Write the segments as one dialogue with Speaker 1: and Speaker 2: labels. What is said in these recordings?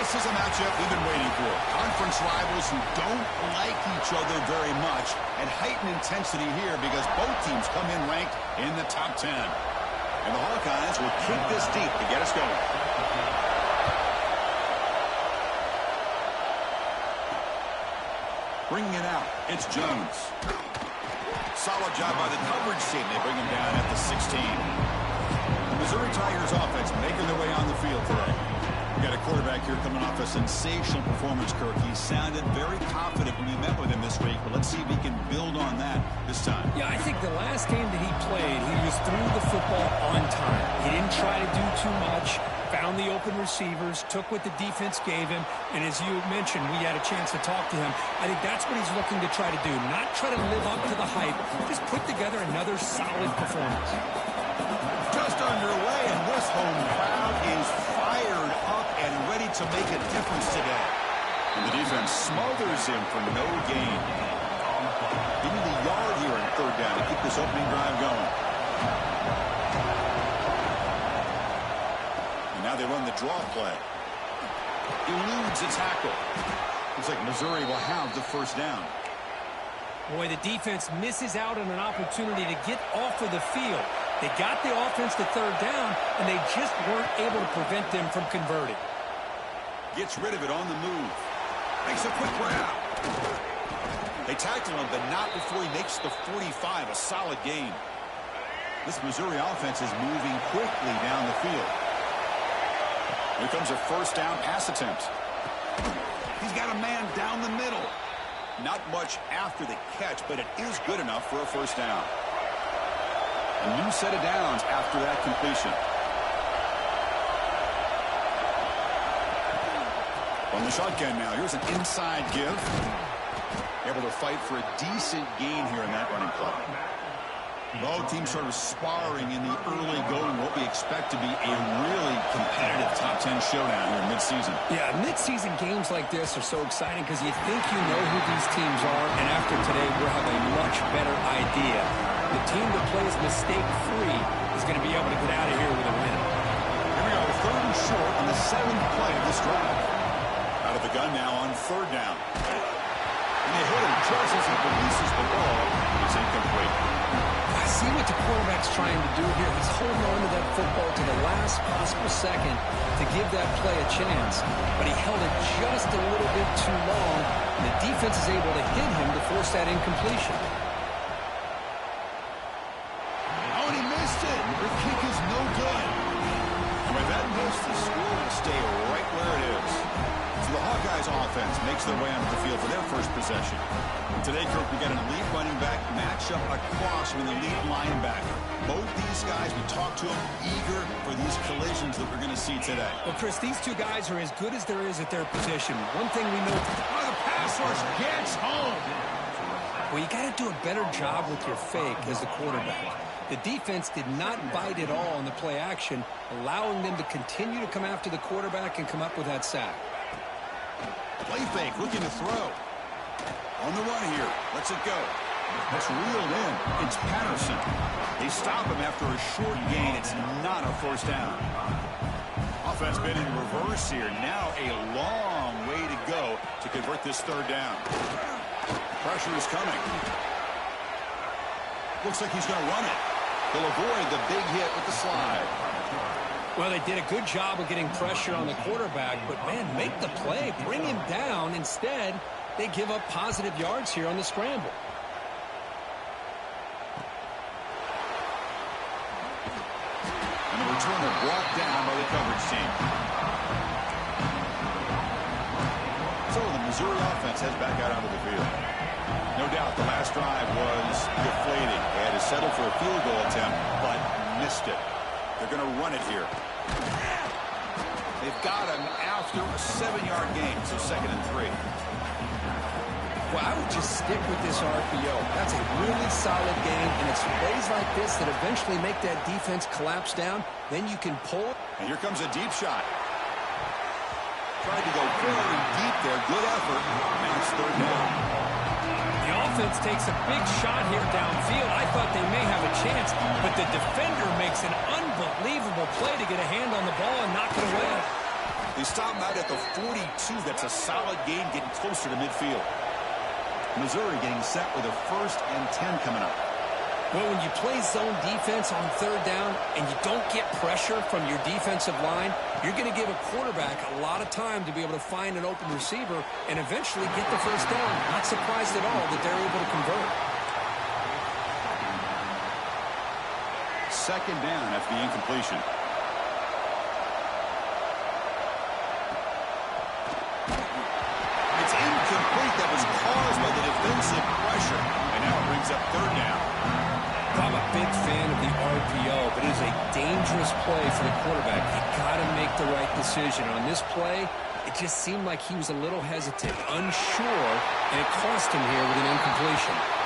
Speaker 1: This is a matchup we've been waiting for. Conference rivals who don't like each other very much, and heightened intensity here because both teams come in ranked in the top 10. And the Hawkeyes will kick this deep to get us going. Bringing it out, it's Jones. Solid job by the coverage team. They bring him down at the 16. The Missouri Tigers offense making their way on the field today. We got a quarterback here coming off a sensational performance, Kirk. He sounded very confident when we met with him this week, but let's see if he can build on that this time.
Speaker 2: Yeah, I think the last game that he played, he was through the football on time. He didn't try to do too much, found the open receivers, took what the defense gave him, and as you mentioned, we had a chance to talk to him. I think that's what he's looking to try to do, not try to live up to the hype, just put together another solid performance.
Speaker 1: Just underway, and this home crowd is fired up and ready to make a difference today. And the defense smothers him for no gain. Give me the yard here in third down to keep this opening drive going. And now they run the draw play. Eludes a tackle. Looks like Missouri will have the first down.
Speaker 2: Boy, the defense misses out on an opportunity to get off of the field. They got the offense to third down, and they just weren't able to prevent them from converting.
Speaker 1: Gets rid of it on the move. Makes a quick grab. They tackle him, but not before he makes the 45. A solid gain. This Missouri offense is moving quickly down the field. Here comes a first down pass attempt. He's got a man down the middle. Not much after the catch, but it is good enough for a first down. A new set of downs after that completion. On the shotgun now, here's an inside give. Able to fight for a decent gain here in that running play. Both teams sort of sparring in the early going, what we expect to be a really competitive top 10 showdown here in midseason.
Speaker 2: Yeah, midseason games like this are so exciting because you think you know who these teams are, and after today, we'll have a much better idea. The team that plays mistake-free is going to be able to get out of here with a win.
Speaker 1: Here we go, third and short on the 7th play of this drive. Out of the gun now on third down. And they hit him just as he releases the ball. It's incomplete.
Speaker 2: I see what the quarterback's trying to do here. He's holding on to that football to the last possible second to give that play a chance. But he held it just a little bit too long, and the defense is able to hit him to force that incompletion.
Speaker 1: Oh, and he missed it. The kick is no good. And with that miss, the score will stay right where it is. So the Hawkeyes offense makes their way onto the field for their first possession. And today, Kirk, we got an elite running back matchup across with an elite linebacker. Both these guys, we talked to them, eager for these collisions that we're going to see today.
Speaker 2: Well, Chris, these two guys are as good as there is at their position. One thing we know,
Speaker 1: the pass rush gets home.
Speaker 2: Well, you got to do a better job with your fake as the quarterback. The defense did not bite at all on the play action, allowing them to continue to come after the quarterback and come up with that sack.
Speaker 1: Play fake, looking to throw. On the run here. Lets it go. That's reeled in. It's Patterson. They stop him after a short gain. It's not a first down. Offense been in reverse here. Now a long way to go to convert this third down. Pressure is coming. Looks like he's going to run it. He'll avoid the big hit with the slide.
Speaker 2: Well, they did a good job of getting pressure on the quarterback, but, man, make the play. Bring him down. Instead, they give up positive yards here on the scramble.
Speaker 1: And the returner brought down by the coverage team. So the Missouri offense heads back out onto the field. No doubt the last drive was deflating. They had to settle for a field goal attempt, but missed it. They're going to run it here. They've got him after a 7-yard gain, so 2nd and 3.
Speaker 2: Well, I would just stick with this RPO. That's a really solid game, and it's plays like this that eventually make that defense collapse down. Then you can pull.
Speaker 1: And here comes a deep shot. Tried to go very deep there. Good effort. And it's third down.
Speaker 2: The offense takes a big shot here downfield. I thought they may have a chance, but the defender makes an unbelievable play to get a hand on the ball and knock it away.
Speaker 1: They stop him out at the 42. That's a solid gain, getting closer to midfield. Missouri getting set with a 1st and 10 coming up.
Speaker 2: Well, when you play zone defense on 3rd down and you don't get pressure from your defensive line, you're going to give a quarterback a lot of time to be able to find an open receiver and eventually get the 1st down. Not surprised at all that they're able to convert.
Speaker 1: 2nd down after the incompletion. It's incomplete. That was caused by the defensive pressure. And now it brings up 3rd down.
Speaker 2: I'm a big fan of the RPO, but it is a dangerous play for the quarterback. You got to make the right decision. On this play, it just seemed like he was a little hesitant, unsure, and it cost him here with an incompletion.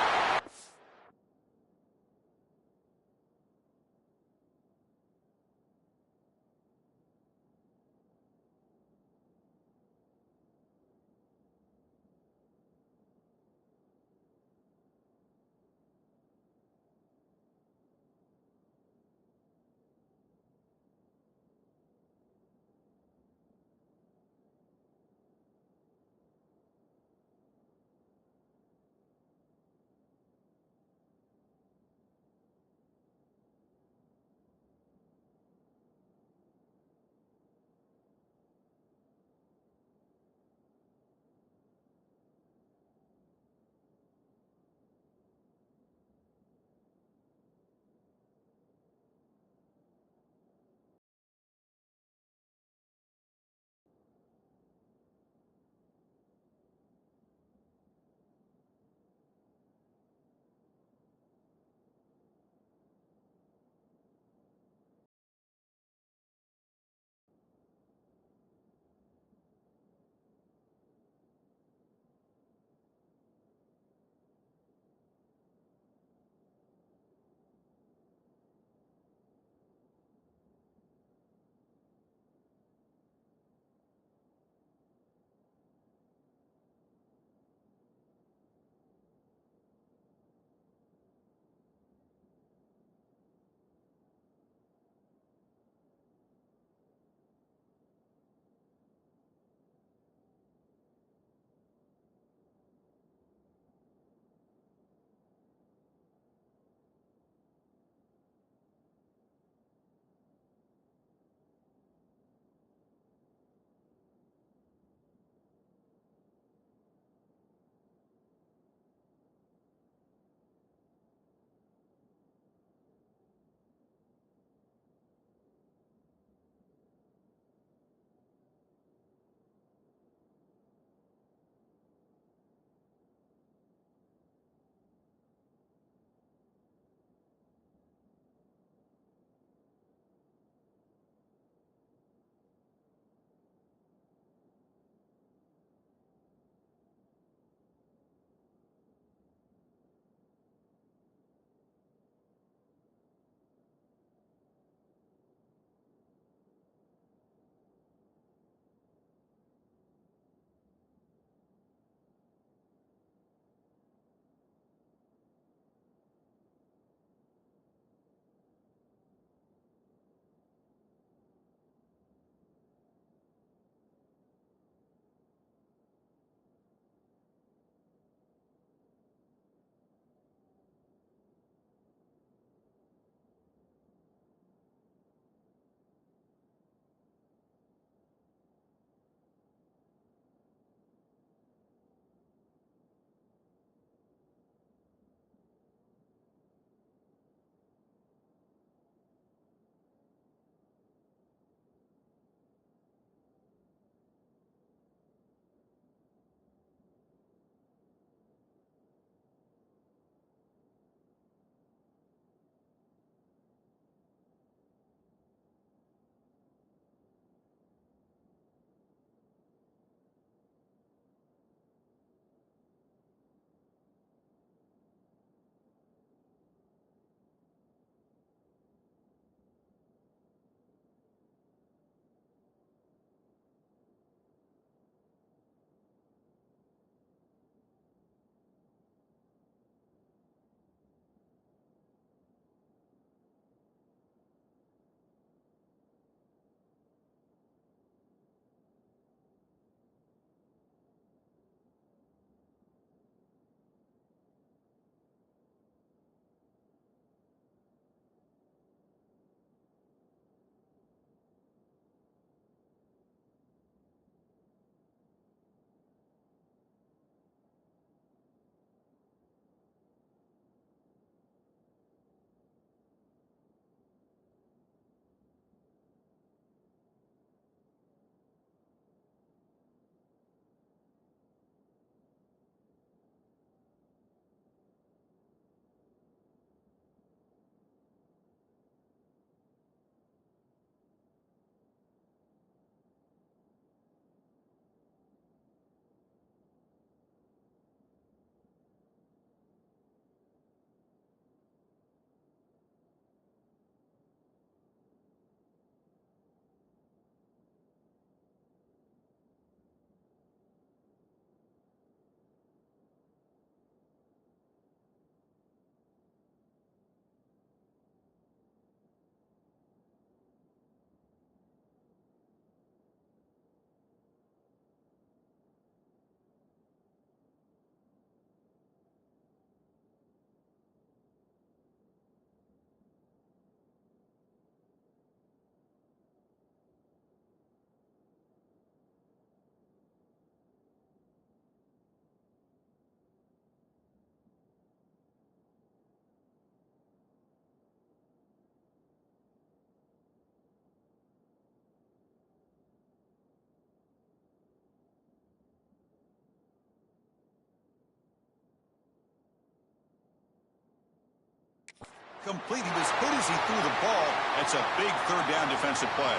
Speaker 1: Complete. He was hit as he threw the ball. It's a big third down defensive play.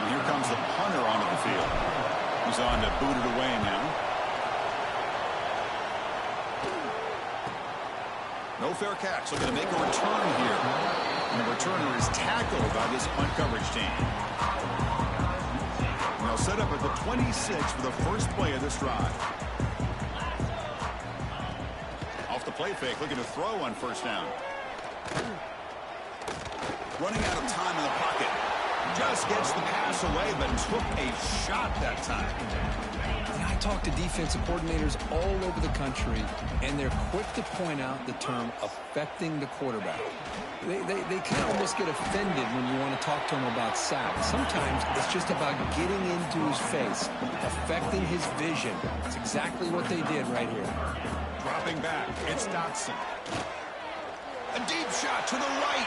Speaker 1: And here comes the punter onto the field. He's on to boot it away now. No fair catch. Looking to make a return here. And the returner is tackled by this punt coverage team. And they'll set up at the 26 for the first play of this drive. Off the play fake, looking to throw on first down. Running out of time in the pocket. Just gets the pass away, but took a shot that time.
Speaker 2: And I talk to defensive coordinators all over the country, and they're quick to point out the term affecting the quarterback. They kind of almost get offended when you want to talk to them about sacks. Sometimes it's just about getting into his face, affecting his vision. That's exactly what they did right here.
Speaker 1: Dropping back, it's Dotson. A deep shot to the right.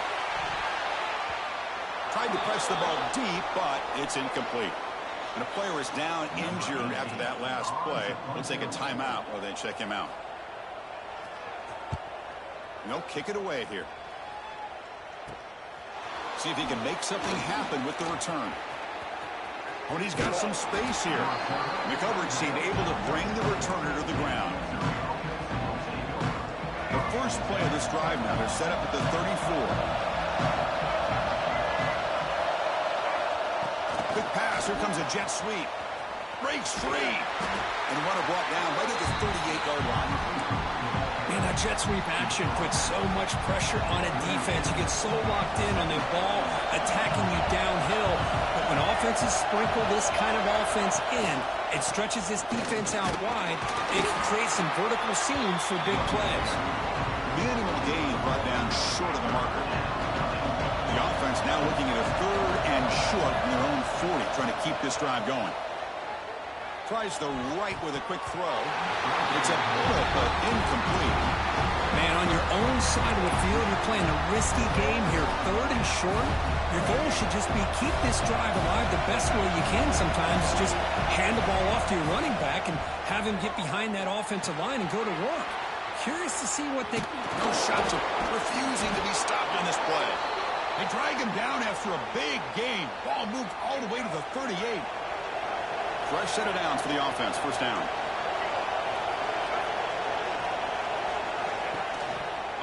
Speaker 1: Tried to press the ball deep, but it's incomplete. And a player is down injured after that last play. They'll take a timeout while they check him out. No, kick it away here. See if he can make something happen with the return. Oh, and he's got some space here. And the coverage team able to bring the returner to the ground. The first play of this drive now, they're set up at the 34. Quick pass, here comes a jet sweep. Breaks free. And the runner brought down right at the 38-yard line.
Speaker 2: Man, that jet sweep action puts so much pressure on a defense. You get so locked in on the ball attacking you downhill. But when offenses sprinkle this kind of offense in, it stretches this defense out wide. It can create some vertical seams for big plays.
Speaker 1: Minimal gain brought down short of the marker. The offense now looking at a third and short in their own 40, trying to keep this drive going. Tries the right with a quick throw. It's a bullet, but incomplete.
Speaker 2: Man, on your own side of the field, you're playing a risky game here. Third and short. Your goal should just be keep this drive alive the best way you can sometimes. Just hand the ball off to your running back and have him get behind that offensive line and go to work. Curious to see what they...
Speaker 1: No shots are refusing to be stopped on this play. They drag him down after a big gain. Ball moved all the way to the 38. Fresh set of downs for the offense. First down.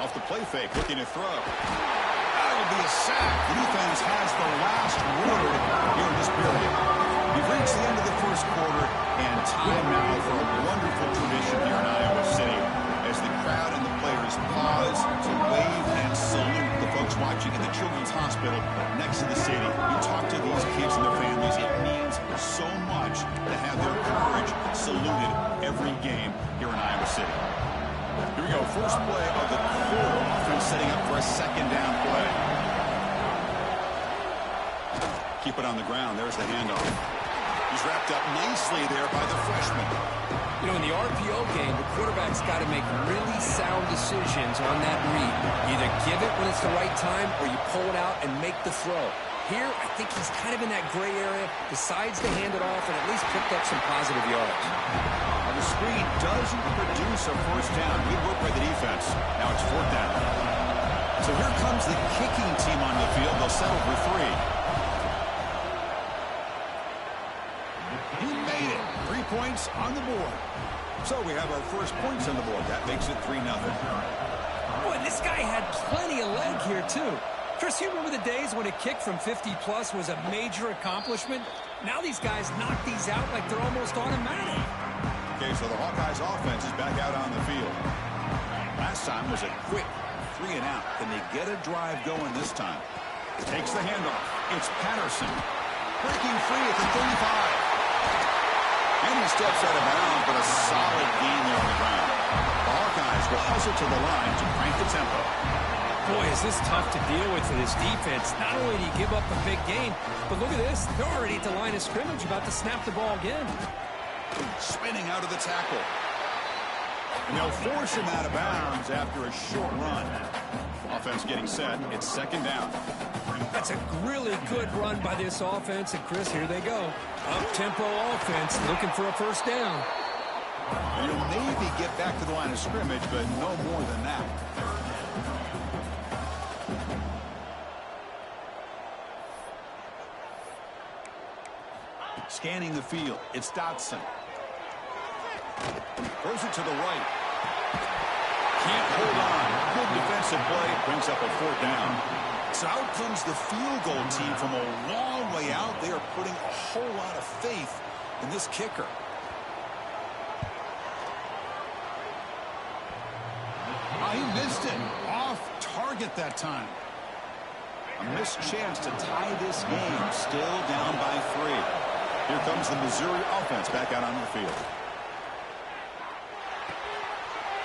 Speaker 1: Off the play fake, looking to throw. That would be a sack. The defense has the last word here in this period. We've reached the end of the first quarter, and time now for a wonderful tradition here in Iowa City as the crowd and the players pause to wave and salute the folks watching in the Children's Hospital next to the city. You talk to these kids and their families. It means so much to have their courage saluted every game here in Iowa City. Here we go. First play of the quarter. Offense setting up for a second down play. Keep it on the ground. There's the handoff. He's wrapped up nicely there by the freshman.
Speaker 2: You know, in the RPO game, the quarterback's got to make really sound decisions on that read. Either give it when it's the right time or you pull it out and make the throw. Here, I think he's kind of in that gray area, decides to hand it off, and at least picked up some positive yards.
Speaker 1: The screen doesn't produce a first down. Good work by the defense. Now it's fourth down. So here comes the kicking team on the field. They'll settle for 3. He made it. 3 points on the board. So we have our first points on the board. That makes it 3-0.
Speaker 2: Boy, this guy had plenty of leg here, too. Chris, you remember the days when a kick from 50-plus was a major accomplishment? Now these guys knock these out like they're almost automatic.
Speaker 1: Okay, so the Hawkeyes offense is back out on the field. Last time was a quick 3 and out. Can they get a drive going this time? Takes the handoff. It's Patterson. Breaking free at the 35. And he steps out of bounds, but a solid gain there on the ground. The Hawkeyes will hustle to the line to crank the tempo.
Speaker 2: Boy, is this tough to deal with for this defense. Not only do you give up a big gain, but look at this. They're already at the line of scrimmage about to snap the ball again.
Speaker 1: Spinning out of the tackle. And they'll force him out of bounds after a short run. Offense getting set. It's second down.
Speaker 2: That's a really good run by this offense. And, Chris, here they go. Up-tempo offense looking for a first down.
Speaker 1: You'll maybe get back to the line of scrimmage, but no more than that. scanning the field. It's Dotson. Throws it to the right. Can't hold on. Good defensive play. Brings up a 4th down. So out comes the field goal team from a long way out. They are putting a whole lot of faith in this kicker. Oh, he missed it. Off target that time. A missed chance to tie this game. Still down by 3. Here comes the Missouri offense back out onto the field.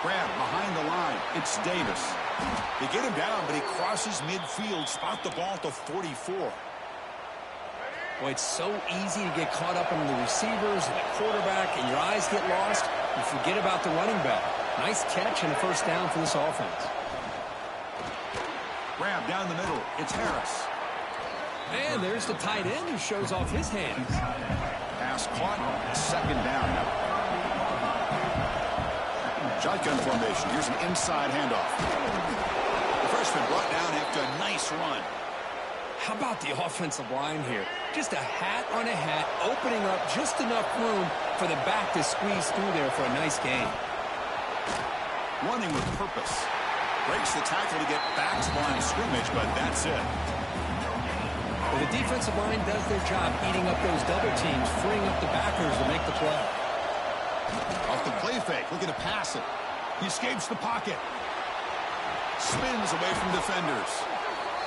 Speaker 1: Grab behind the line. It's Davis. They get him down, but he crosses midfield. Spot the ball at the 44.
Speaker 2: Boy, it's so easy to get caught up in the receivers and the quarterback, and your eyes get lost. You forget about the running back. Nice catch and a 1st down for this offense.
Speaker 1: Grab down the middle. It's Harris.
Speaker 2: And there's the tight end who shows off his hands.
Speaker 1: Pass caught. 2nd down now. Shotgun formation. Here's an inside handoff. The freshman brought down after a nice run.
Speaker 2: How about the offensive line here? Just a hat on a hat, opening up just enough room for the back to squeeze through there for a nice gain.
Speaker 1: Running with purpose. Breaks the tackle to get back to the line of scrimmage, but that's it.
Speaker 2: Well, the defensive line does their job eating up those double teams, freeing up the backers to make the play.
Speaker 1: Off the play fake, looking to pass it. He escapes the pocket. Spins away from defenders.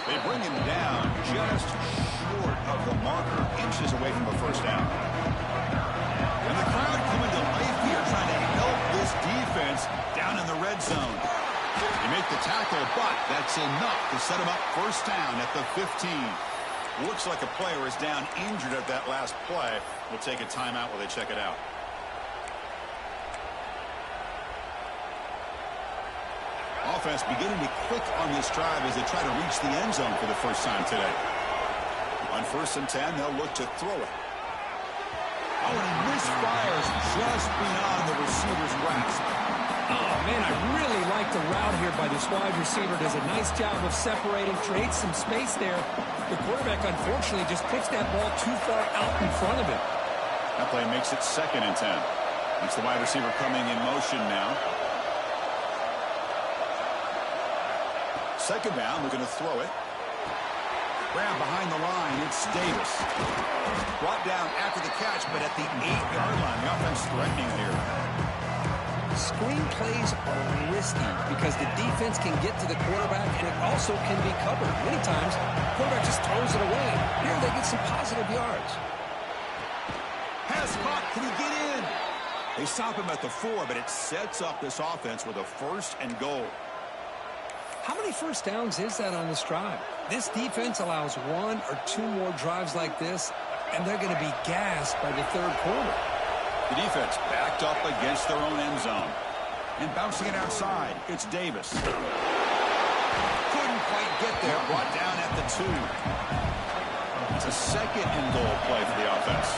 Speaker 1: They bring him down just short of the marker, inches away from a 1st down. And the crowd coming to life here, trying to help this defense down in the red zone. They make the tackle, but that's enough to set him up 1st down at the 15. Looks like a player is down injured at that last play. We'll take a timeout while they check it out. Offense beginning to click on this drive as they try to reach the end zone for the 1st time today. On 1st and 10, they'll look to throw it. Oh, and he misfires just beyond the receiver's grasp.
Speaker 2: Oh, man, I really like the route here by this wide receiver. Does a nice job of separating, creates some space there. The quarterback, unfortunately, just puts that ball too far out in front of him.
Speaker 1: That play makes it 2nd and 10. It's the wide receiver coming in motion now. 2nd down, looking to throw it. Grab behind the line, it's Davis. Brought down after the catch, but at the 8-yard line. The offense threatening here.
Speaker 2: Screen plays are risky because the defense can get to the quarterback, and it also can be covered. Many times, the quarterback just throws it away. Here they get some positive yards.
Speaker 1: Pass caught, can he get in? They stop him at the 4, but it sets up this offense with a 1st and goal.
Speaker 2: How many 1st downs is that on this drive? This defense allows 1 or 2 more drives like this, and they're going to be gassed by the 3rd quarter.
Speaker 1: The defense backed up against their own end zone. And bouncing it outside, it's Davis. Couldn't quite get there, brought down at the 2. It's a 2nd and goal play for the offense.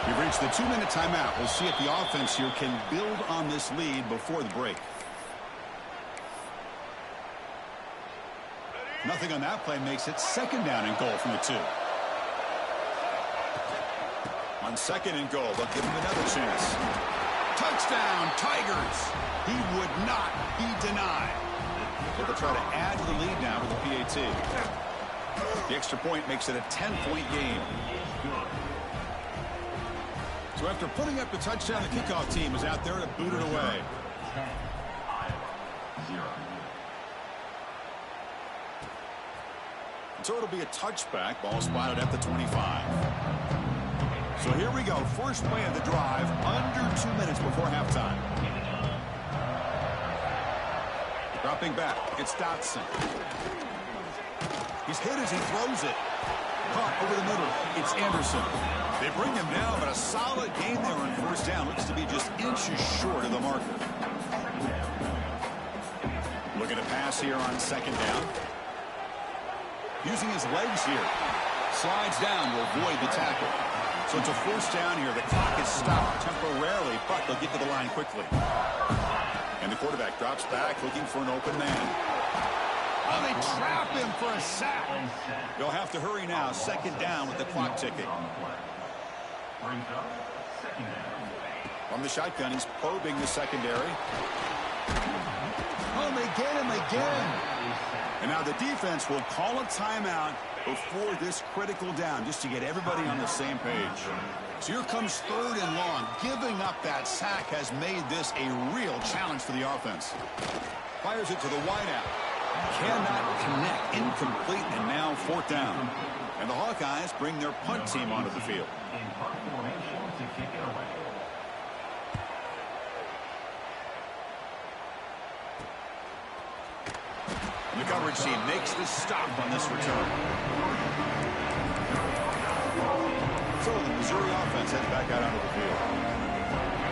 Speaker 1: We've reached the 2-minute timeout. We'll see if the offense here can build on this lead before the break. Nothing on that play makes it 2nd down and goal from the 2. On 2nd and goal, they'll give him another chance. Touchdown, Tigers! He would not be denied. So they'll try to add to the lead now with the PAT. The extra point makes it a 10-point game. So after putting up the touchdown, the kickoff team is out there to boot it away. So it'll be a touchback. Ball spotted at the 25. So here we go. First play of the drive. Under 2 minutes before halftime. Dropping back. It's Dotson. He's hit as he throws it. Caught over the middle. It's Anderson. They bring him down, but a solid gain there on 1st down. Looks to be just inches short of the marker. Looking to pass here on 2nd down. Using his legs here. Slides down to avoid the tackle. So it's a 1st down here. The clock is stopped temporarily, but they'll get to the line quickly. And the quarterback drops back, looking for an open man. Oh, they trap him for a sack. They'll have to hurry now. Second down with the clock ticking. From the shotgun, he's probing the secondary. Oh, they get him again. And now the defense will call a timeout before this critical down, just to get everybody on the same page. So here comes third and long. Giving up that sack has made this a real challenge for the offense. Fires it to the wideout. Cannot connect. Incomplete, and now fourth down. And the Hawkeyes bring their punt team onto the field. And the coverage team makes the stop on this return. So the Missouri offense heads back out onto the field.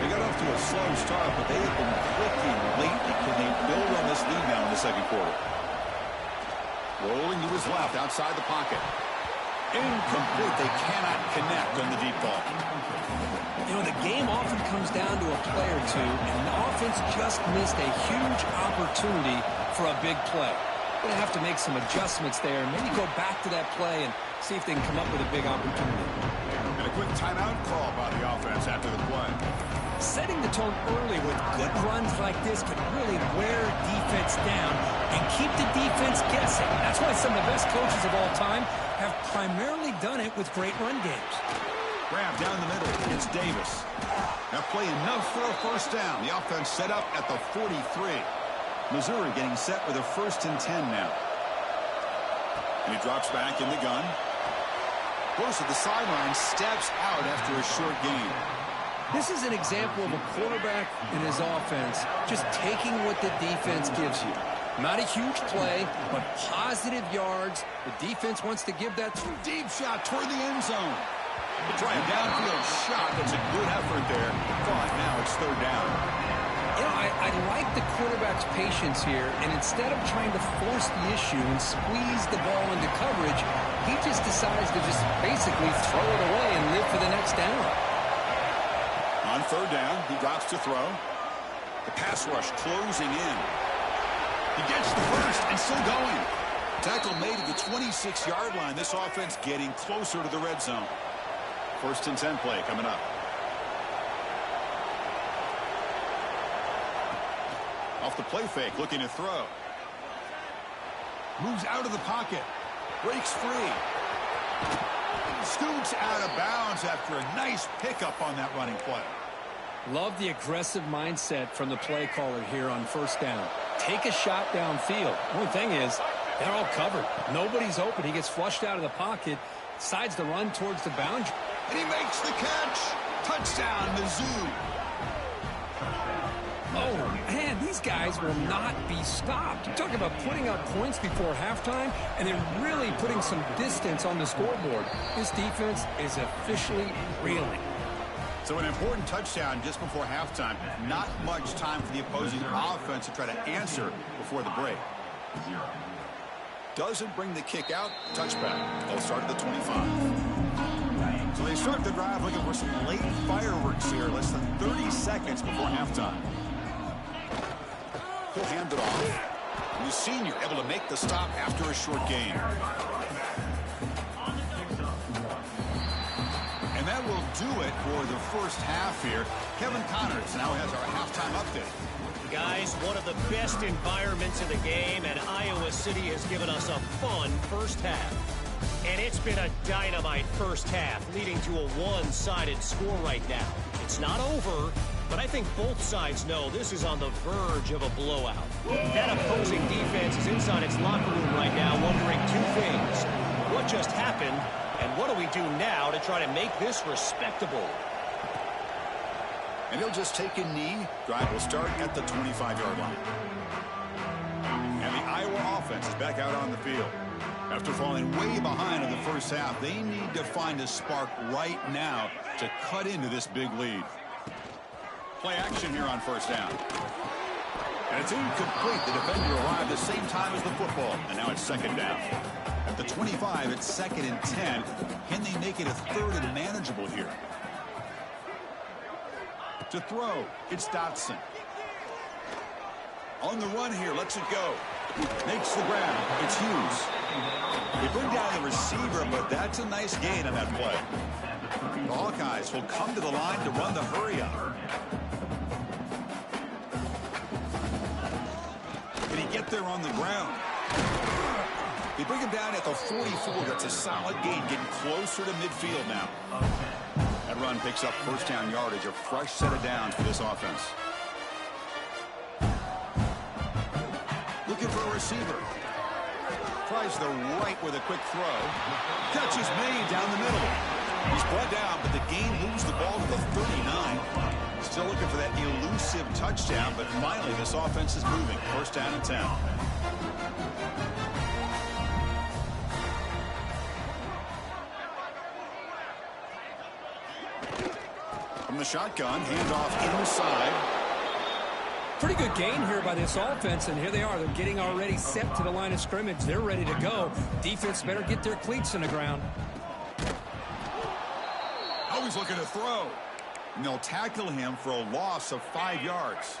Speaker 1: They got off to a slow start, but they have been clicking lately. Can they build on this lead now in the second quarter? Rolling to his left outside the pocket. Incomplete. They cannot connect on the deep ball.
Speaker 2: You know, the game often comes down to a play or two, and the offense just missed a huge opportunity for a big play. Going to have to make some adjustments there, and maybe go back to that play and see if they can come up with a big opportunity.
Speaker 1: And a quick timeout call by the offense after the play.
Speaker 2: Setting the tone early with good runs like this can really wear defense down and keep the defense guessing. That's why some of the best coaches of all time have primarily done it with great run games.
Speaker 1: Grab down the middle. It's Davis. Now play enough for a first down. The offense set up at the 43. Missouri getting set with a 1st and 10 now. And he drops back in the gun. Goes to the sideline, steps out after a short gain.
Speaker 2: This is an example of a quarterback in his offense just taking what the defense gives you. Not a huge play, but positive yards. The defense wants to give that
Speaker 1: deep shot toward the end zone. They try a downfield shot. That's a good effort there. But now it's third down.
Speaker 2: You know, I like the quarterback's patience here, and instead of trying to force the issue and squeeze the ball into coverage, he just decides to just basically throw it away and live for the next down.
Speaker 1: On third down, he drops to throw. The pass rush closing in. He gets the first and still going. Tackle made at the 26-yard line. This offense getting closer to the red zone. 1st and 10 play coming up. Off the play fake, looking to throw. Moves out of the pocket. Breaks free. Scoots out of bounds after a nice pickup on that running play.
Speaker 2: Love the aggressive mindset from the play caller here on first down. Take a shot downfield. One thing is, they're all covered. Nobody's open. He gets flushed out of the pocket, decides to run towards the boundary.
Speaker 1: And he makes the catch. Touchdown, Mizzou.
Speaker 2: Oh, man, these guys will not be stopped. You're talking about putting up points before halftime, and then really putting some distance on the scoreboard. This defense is officially reeling.
Speaker 1: So an important touchdown just before halftime. Not much time for the opposing offense to try to answer before the break. Doesn't bring the kick out. Touchback. They'll start at the 25. So they start the drive looking for some late fireworks here. Less than 30 seconds before halftime. He'll hand it off. And the senior able to make the stop after a short gain. And that will do it for the first half here. Kevin Connors now has our halftime update.
Speaker 3: Guys, one of the best environments in the game, and Iowa City has given us a fun first half. And it's been a dynamite first half, leading to a one-sided score right now. It's not over, but I think both sides know this is on the verge of a blowout. That opposing defense is inside its locker room right now wondering two things. What just happened, and what do we do now to try to make this respectable?
Speaker 1: And he'll just take a knee. Drive will start at the 25-yard line. And the Iowa offense is back out on the field. After falling way behind in the first half, they need to find a spark right now to cut into this big lead. Play action here on first down. And it's incomplete. The defender arrived the same time as the football. And now it's second down. At the 25, it's 2nd and 10. Can they make it a third and manageable here? To throw, it's Dotson. On the run here, lets it go. Makes the grab. It's Hughes. They bring down the receiver, but that's a nice gain on that play. The Hawkeyes will come to the line to run the hurry up. Can he get there on the ground? They bring him down at the 44. That's a solid gain, getting closer to midfield now. That run picks up first down yardage, a fresh set of downs for this offense. Looking for a receiver. Tries the right with a quick throw. Catch is made down the middle. He's brought down, but the gain moves the ball to the 39. Still looking for that elusive touchdown, but finally this offense is moving. First down and 10. From the shotgun, handoff inside.
Speaker 2: Pretty good gain here by this offense, and here they are. They're getting already set to the line of scrimmage. They're ready to go. Defense better get their cleats in the ground.
Speaker 1: Always looking to throw. And they'll tackle him for a loss of 5 yards.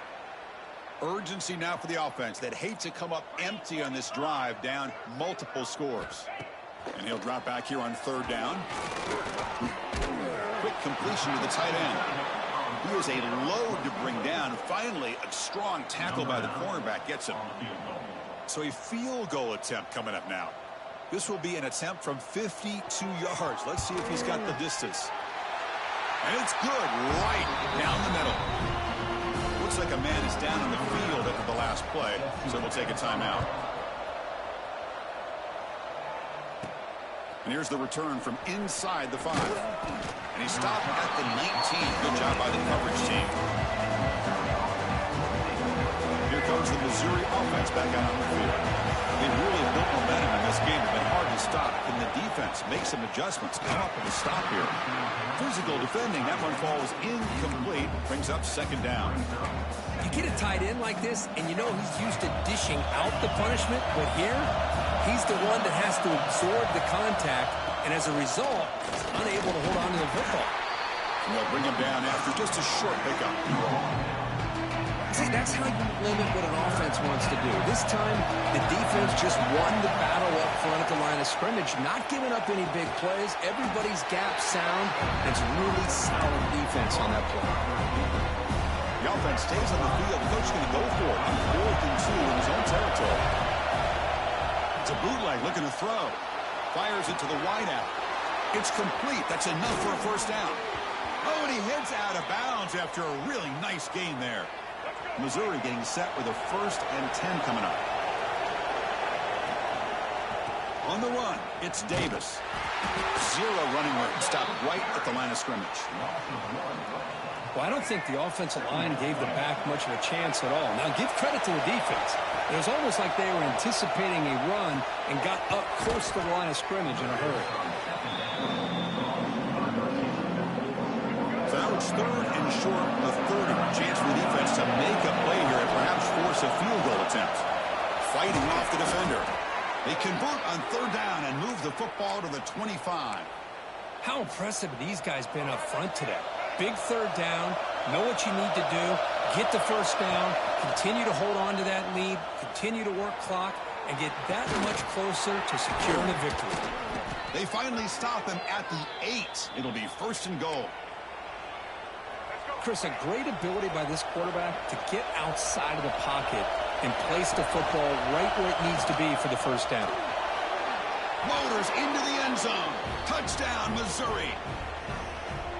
Speaker 1: Urgency now for the offense that hates to come up empty on this drive, down multiple scores. And he'll drop back here on third down. Quick completion to the tight end. He is a load to bring down. Finally, a strong tackle by the cornerback gets him. So a field goal attempt coming up now. This will be an attempt from 52 yards. Let's see if he's got the distance. And it's good, right down the middle. Looks like a man is down on the field after the last play, so we'll take a timeout. And here's the return from inside the 5. And he stopped at the 19. Good job by the coverage team. Here comes the Missouri offense back out on the field. They really built momentum in this game. It's been hard to stop. Can the defense make some adjustments? Come up with a stop here. Physical defending. That one falls incomplete. Brings up second down.
Speaker 2: You get a tight end like this, and you know he's used to dishing out the punishment, but here, he's the one that has to absorb the contact, and as a result, he's unable to hold on to the football.
Speaker 1: And they'll bring him down after just a short pickup.
Speaker 2: See, that's how you limit what an offense wants to do. This time, the defense just won the battle up front at the line of scrimmage, not giving up any big plays. Everybody's gap sound. It's really solid defense on that play.
Speaker 1: The offense stays on the field. The coach is going to go for it on 4th and 2 in his own territory. It's a bootleg looking to throw. Fires it to the wideout. It's complete. That's enough for a first down. Oh, and he hits out of bounds after a really nice gain there. Missouri getting set with a 1st and 10 coming up. On the run, it's Davis. 0 running room. Stopped right at the line of scrimmage.
Speaker 2: Well, I don't think the offensive line gave the back much of a chance at all. Now, give credit to the defense. It was almost like they were anticipating a run and got up close to the line of scrimmage in a hurry.
Speaker 1: So now it's 3rd and short of 30. Chance for the defense to make a play here and perhaps force a field goal attempt. Fighting off the defender. They convert on 3rd down and move the football to the 25.
Speaker 2: How impressive have these guys been up front today? Big 3rd down, know what you need to do, get the first down, continue to hold on to that lead, continue to work clock, and get that much closer to securing a victory.
Speaker 1: They finally stop him at the 8. It'll be 1st and goal.
Speaker 2: Chris, a great ability by this quarterback to get outside of the pocket and place the football right where it needs to be for the first down.
Speaker 1: Motors into the end zone. Touchdown, Missouri.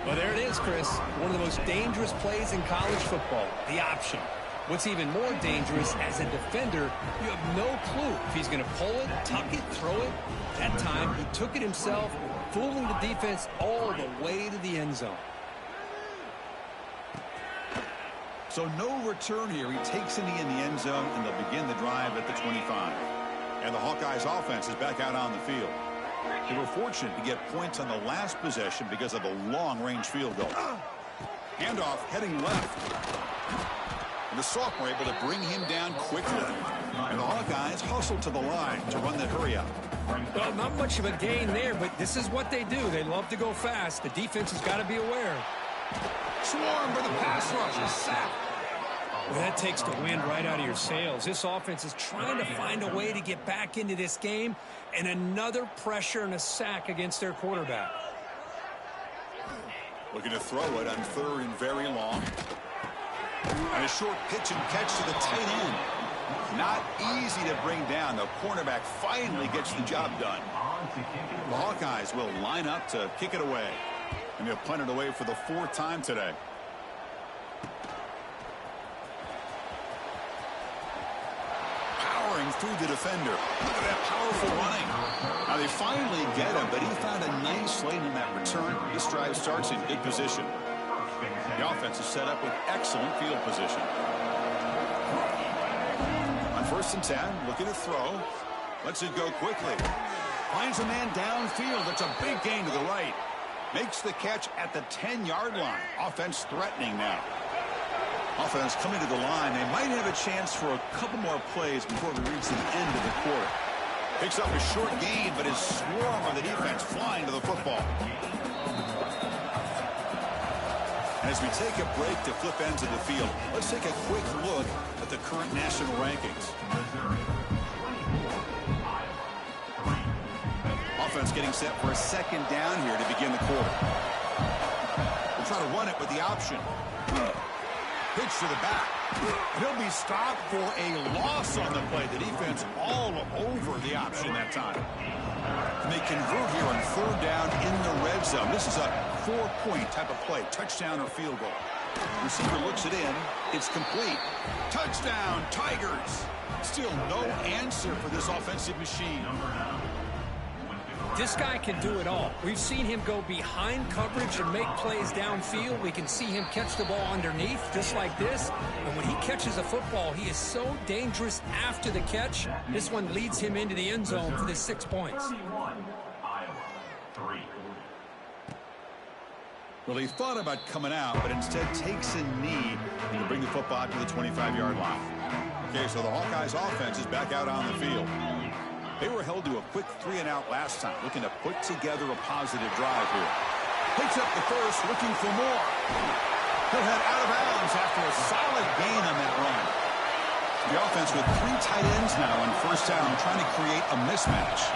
Speaker 2: Well, there it is, Chris. One of the most dangerous plays in college football, the option. What's even more dangerous, as a defender, you have no clue if he's going to pull it, tuck it, throw it. That time, he took it himself, fooling the defense all the way to the end zone.
Speaker 1: So no return here. He takes it in the end zone, and they'll begin the drive at the 25. And the Hawkeyes offense is back out on the field. They were fortunate to get points on the last possession because of a long-range field goal. Handoff heading left. And the sophomore able to bring him down quickly. And the Hawkeyes hustle to the line to run that hurry up.
Speaker 2: Well, not much of a gain there, but this is what they do. They love to go fast. The defense has got to be aware.
Speaker 1: Swarm for the pass rush is sacked.
Speaker 2: Well, that takes the wind right out of your sails. This offense is trying to find a way to get back into this game, and another pressure and a sack against their quarterback.
Speaker 1: Looking to throw it on 3rd and very long. And a short pitch and catch to the tight end. Not easy to bring down. The cornerback finally gets the job done. The Hawkeyes will line up to kick it away. And they'll punt it away for the 4th time today. Powering through the defender. Look at that powerful running. Now they finally get him, but he found a nice lane in that return. This drive starts in good position. The offense is set up with excellent field position. On 1st and 10, looking to throw. Lets it go quickly. Finds a man downfield. That's a big gain to the right. Makes the catch at the 10-yard line. Offense threatening now. Offense coming to the line. They might have a chance for a couple more plays before we reach the end of the quarter. Picks up a short gain, but his swarm of the defense flying to the football. As we take a break to flip ends of the field, let's take a quick look at the current national rankings. Offense getting set for a 2nd down here to begin the quarter. We'll try to run it with the option. Pitch to the back. He'll be stopped for a loss on the play. The defense all over the option that time. And they convert here on 3rd down in the red zone. This is a 4-point type of play. Touchdown or field goal. Receiver looks it in. It's complete. Touchdown, Tigers. Still no answer for this offensive machine.
Speaker 2: This guy can do it all. We've seen him go behind coverage and make plays downfield. We can see him catch the ball underneath, just like this. And when he catches a football, he is so dangerous after the catch. This one leads him into the end zone for the 6 points.
Speaker 1: Well, he thought about coming out, but instead takes a knee to bring the football to the 25-yard line. Okay, so the Hawkeyes offense is back out on the field. They were held to a quick 3-and-out last time, looking to put together a positive drive here. Picks up the first, looking for more. He'll head out of bounds after a solid gain on that run. The offense with 3 tight ends now on 1st down, trying to create a mismatch.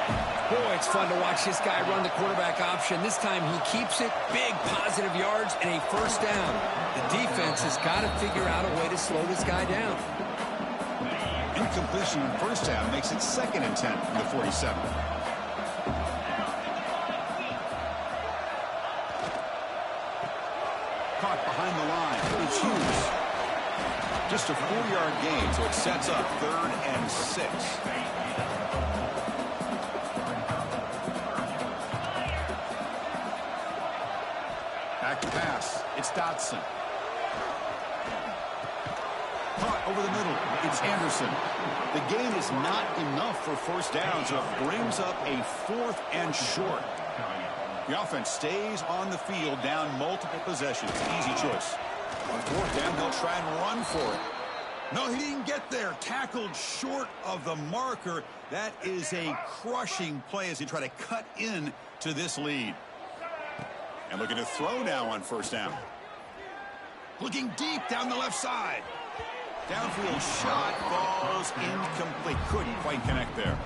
Speaker 2: Boy, it's fun to watch this guy run the quarterback option. This time he keeps it, big positive yards, and a 1st down. The defense has got to figure out a way to slow this guy down.
Speaker 1: Incompletion on 1st down makes it 2nd and 10 from the 47. Caught behind the line. It's Hughes. Just a 4-yard gain, so it sets up 3rd and 6. Back to pass. It's Dotson. Caught over the middle. It's Anderson. The gain is not enough for 1st down, so it brings up a 4th and short. The offense stays on the field down multiple possessions. Easy choice. On 4th down, they'll try and run for it. No, he didn't get there. Tackled short of the marker. That is a crushing play as they try to cut in to this lead. And looking to throw now on 1st down. Looking deep down the left side. Downfield shot falls incomplete. Couldn't quite connect there.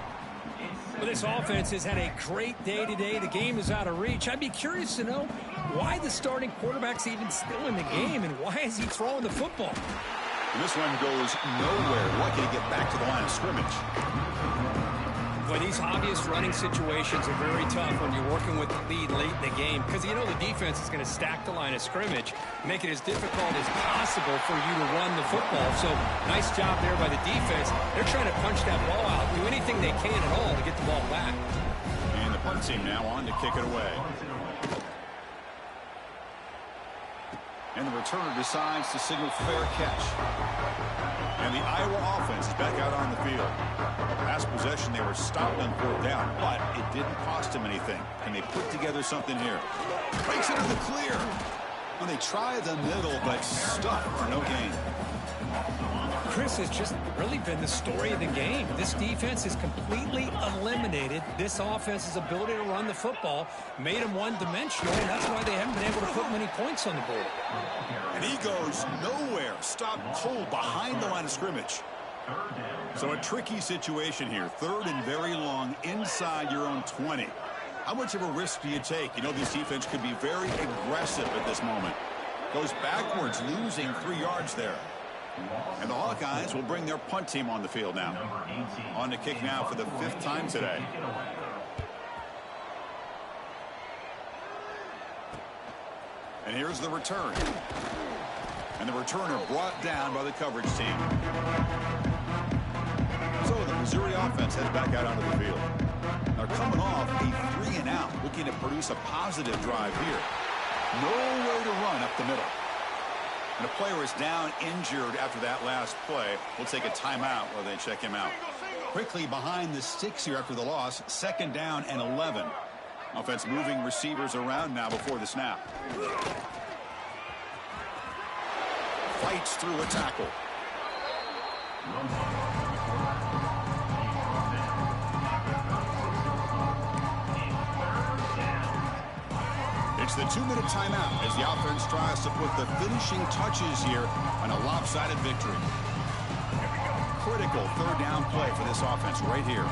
Speaker 2: Well, this offense has had a great day today. The game is out of reach. I'd be curious to know why the starting quarterback's even still in the game and why is he throwing the football?
Speaker 1: And this one goes nowhere. Lucky to get back to the line of scrimmage.
Speaker 2: Boy, these obvious running situations are very tough when you're working with the lead late in the game because you know the defense is going to stack the line of scrimmage, make it as difficult as possible for you to run the football. So nice job there by the defense. They're trying to punch that ball out, do anything they can at all to get the ball back.
Speaker 1: And the punt team now on to kick it away. And the returner decides to signal fair catch. And the Iowa offense is back out on the field. Last possession, they were stopped on 4th down, but it didn't cost them anything. And they put together something here. Breaks into the clear. Well, they try the middle, but stuck for no gain.
Speaker 2: Chris, has just really been the story of the game. This defense has completely eliminated this offense's ability to run the football, made them one-dimensional, and that's why they haven't been able to put many points on the board.
Speaker 1: And he goes nowhere. Stopped cold behind the line of scrimmage. So a tricky situation here. 3rd and very long inside your own 20. How much of a risk do you take? You know, this defense could be very aggressive at this moment. Goes backwards, losing 3 yards there. And the Hawkeyes will bring their punt team on the field now. On the kick now for the 5th time today. And here's the return. And the returner brought down by the coverage team. So the Missouri offense heads back out onto the field. They're coming off a 3-and-out, looking to produce a positive drive here. Nowhere to run up the middle. And a player is down injured after that last play. We'll take a timeout while they check him out. Quickly behind the sticks here after the loss. 2nd down and 11. Offense moving receivers around now before the snap. Fights through a tackle. It's the 2-minute timeout as the offense tries to put the finishing touches here on a lopsided victory. Critical 3rd down play for this offense right here.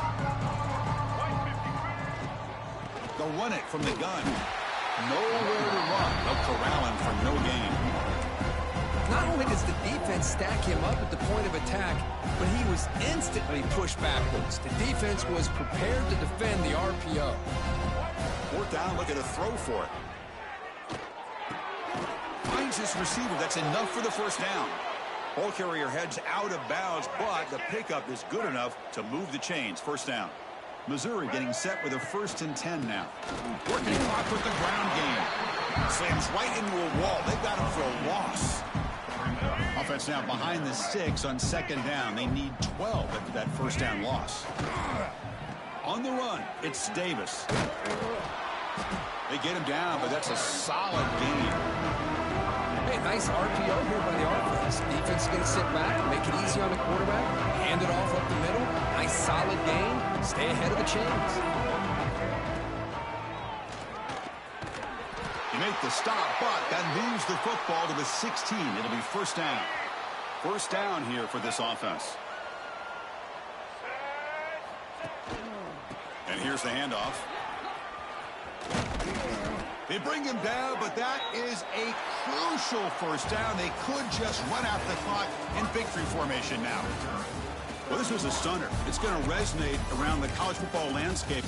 Speaker 1: They'll run it from the gun. Nowhere to run. They'll corral him for no gain.
Speaker 4: Not only does the defense stack him up at the point of attack, but he was instantly pushed backwards. The defense was prepared to defend the RPO.
Speaker 1: 4th down, look at a throw for it. Finds his receiver. That's enough for the 1st down. Ball carrier heads out of bounds, but the pickup is good enough to move the chains. 1st down. Missouri getting set with a 1st and 10 now. Working clock with the ground game. Slams right into a wall. They've got him for a loss. Offense now behind the 6 on 2nd down. They need 12 after that 1st down loss. On the run, it's Davis. They get him down, but that's a solid gain.
Speaker 4: Hey, nice RPO here by the offense. Defense is going to sit back, make it easy on the quarterback, hand it off up the middle. Nice solid gain. Stay ahead of the chains.
Speaker 1: You make the stop, but that moves the football to the 16. It'll be 1st down. 1st down here for this offense. And here's the handoff. They bring him down, but that is a crucial 1st down. They could just run out the clock in victory formation now. Well, this was a stunner. It's going to resonate around the college football landscape.